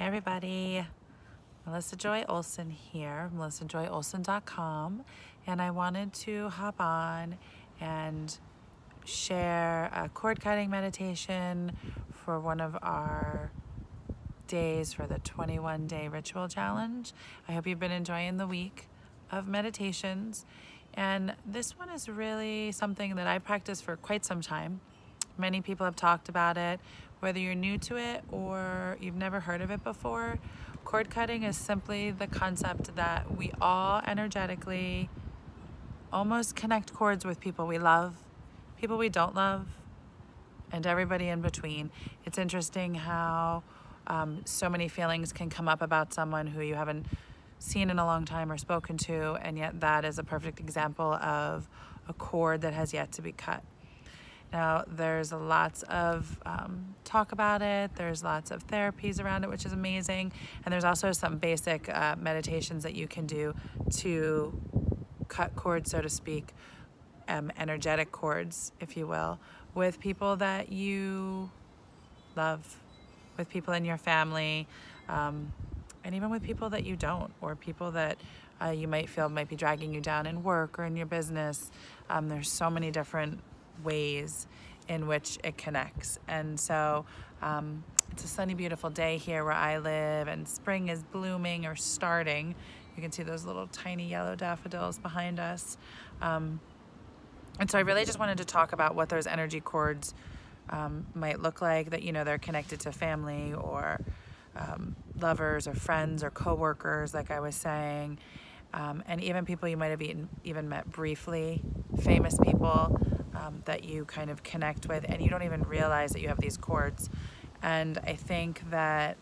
Hey everybody, Melissa Joy Olson here, melissajoyolson.com, and I wanted to hop on and share a cord cutting meditation for one of our days for the 21-day ritual challenge. I hope you've been enjoying the week of meditations, and this one is really something that I practice for quite some time. Many people have talked about it. Whether you're new to it or you've never heard of it before, cord cutting is simply the concept that we all energetically almost connect cords with people we love, people we don't love, and everybody in between. It's interesting how so many feelings can come up about someone who you haven't seen in a long time or spoken to, and yet that is a perfect example of a cord that has yet to be cut. Now, there's lots of talk about it. There's lots of therapies around it, which is amazing. And there's also some basic meditations that you can do to cut cords, so to speak, energetic cords, if you will, with people that you love, with people in your family, and even with people that you don't, or people that you might feel might be dragging you down in work or in your business. There's so many different ways in which it connects. And so it's a sunny, beautiful day here where I live, and spring is blooming or starting. You can see those little tiny yellow daffodils behind us. And so I really just wanted to talk about what those energy cords might look like, that, you know, they're connected to family or lovers or friends or co-workers, like I was saying, and even people you might have even met briefly, famous people that you kind of connect with, and you don't even realize that you have these cords. And I think that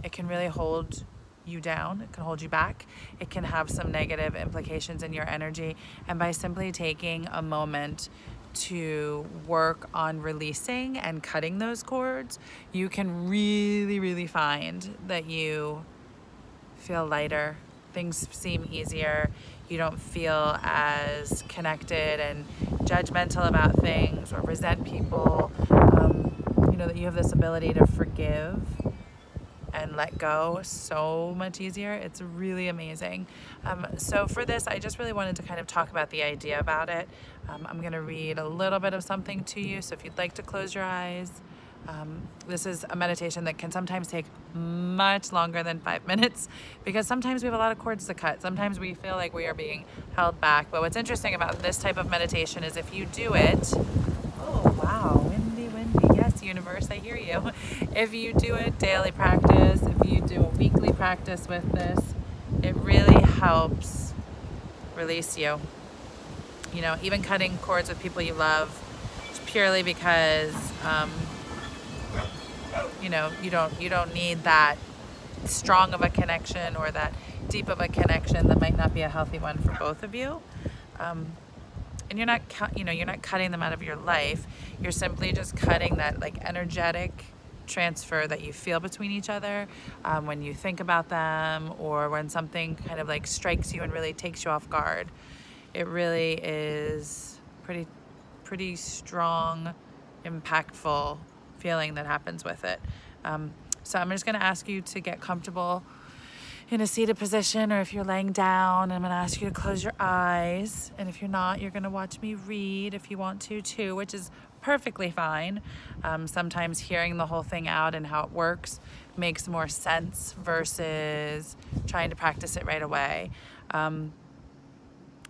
it can really hold you down. It can hold you back. It can have some negative implications in your energy. And by simply taking a moment to work on releasing and cutting those cords, you can really find that you feel lighter. Things seem easier. You don't feel as connected and judgmental about things or resent people. You know that you have this ability to forgive and let go so much easier. It's really amazing. So for this, I just really wanted to kind of talk about the idea about it. I'm going to read a little bit of something to you, so if you'd like to close your eyes. This is a meditation that can sometimes take much longer than 5 minutes, because sometimes we have a lot of cords to cut. Sometimes we feel like we are being held back. But what's interesting about this type of meditation is if you do it, oh wow, windy, yes, universe, I hear you. If you do a daily practice, if you do a weekly practice with this, it really helps release you. You know, even cutting cords with people you love, purely because you know, you don't need that strong of a connection or that deep of a connection that might not be a healthy one for both of you. And you're not cutting them out of your life. You're simply just cutting that like energetic transfer that you feel between each other when you think about them, or when something kind of like strikes you and really takes you off guard. It really is pretty strong, impactful feeling that happens with it. So I'm just going to ask you to get comfortable in a seated position, or if you're laying down, I'm going to ask you to close your eyes. And if you're not, you're going to watch me read if you want to too, which is perfectly fine. Sometimes hearing the whole thing out and how it works makes more sense versus trying to practice it right away.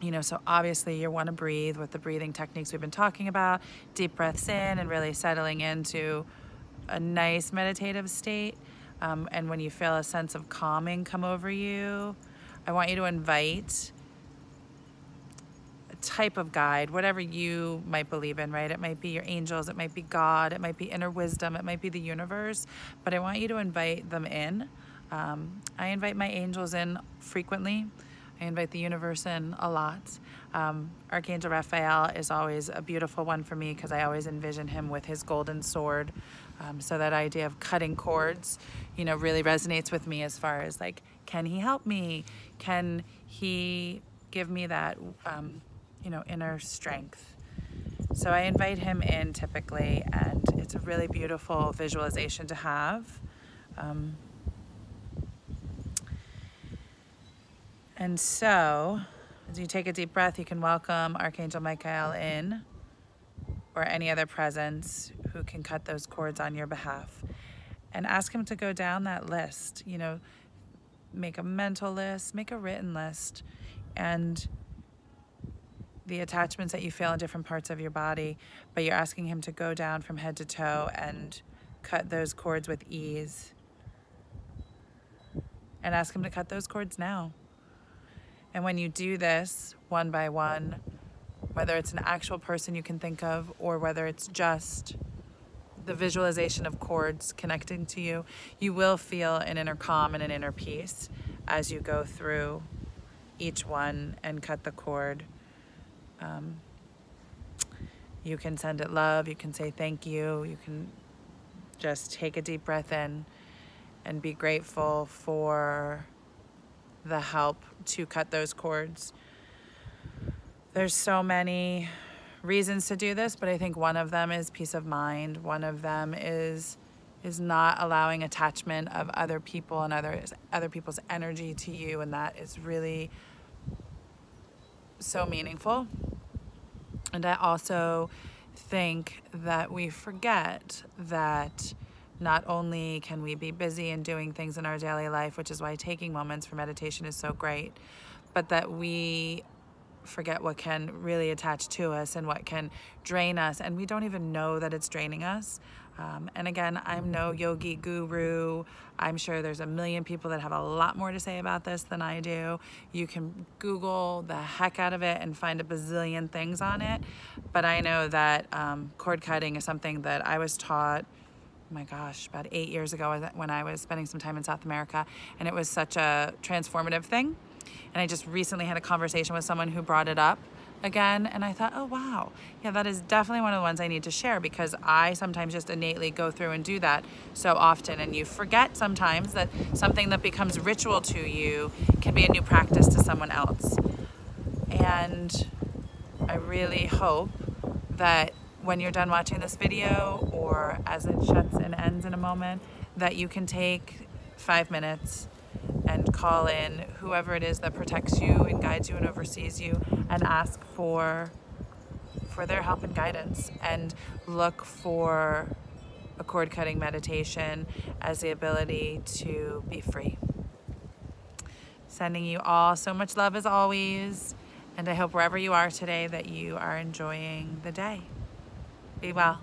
You know, so obviously you want to breathe with the breathing techniques we've been talking about, deep breaths in and really settling into a nice meditative state. And when you feel a sense of calming come over you, I want you to invite a type of guide, whatever you might believe in, right? It might be your angels, it might be God, it might be inner wisdom, it might be the universe, but I want you to invite them in. I invite my angels in frequently. I invite the universe in a lot. Archangel Raphael is always a beautiful one for me, because I always envision him with his golden sword. So that idea of cutting cords, you know, really resonates with me as far as like, can he help me? Can he give me that, you know, inner strength? So I invite him in typically, and it's a really beautiful visualization to have. And so, as you take a deep breath, you can welcome Archangel Michael in, or any other presence who can cut those cords on your behalf, and ask him to go down that list. You know, make a mental list, make a written list, and the attachments that you feel in different parts of your body, but you're asking him to go down from head to toe and cut those cords with ease. And ask him to cut those cords now. And when you do this one by one, whether it's an actual person you can think of or whether it's just the visualization of cords connecting to you, you will feel an inner calm and an inner peace as you go through each one and cut the cord. You can send it love, you can say thank you, you can just take a deep breath in and be grateful for the help to cut those cords. There's so many reasons to do this, but I think one of them is peace of mind. One of them is not allowing attachment of other people and other people's energy to you, and that is really so meaningful. And I also think that we forget that not only can we be busy and doing things in our daily life, which is why taking moments for meditation is so great, but that we forget what can really attach to us and what can drain us, and we don't even know that it's draining us. And again, I'm no yogi guru. I'm sure there's a million people that have a lot more to say about this than I do. You can Google the heck out of it and find a bazillion things on it. But I know that cord cutting is something that I was taught, oh my gosh, about 8 years ago when I was spending some time in South America, and it was such a transformative thing. And I just recently had a conversation with someone who brought it up again, and I thought, oh wow, yeah, that is definitely one of the ones I need to share, because I sometimes just innately go through and do that so often, and you forget sometimes that something that becomes ritual to you can be a new practice to someone else. And I really hope that when you're done watching this video, or as it shuts and ends in a moment, that you can take 5 minutes and call in whoever it is that protects you and guides you and oversees you, and ask for their help and guidance, and look for a cord cutting meditation as the ability to be free. Sending you all so much love as always, and I hope wherever you are today that you are enjoying the day. Be well.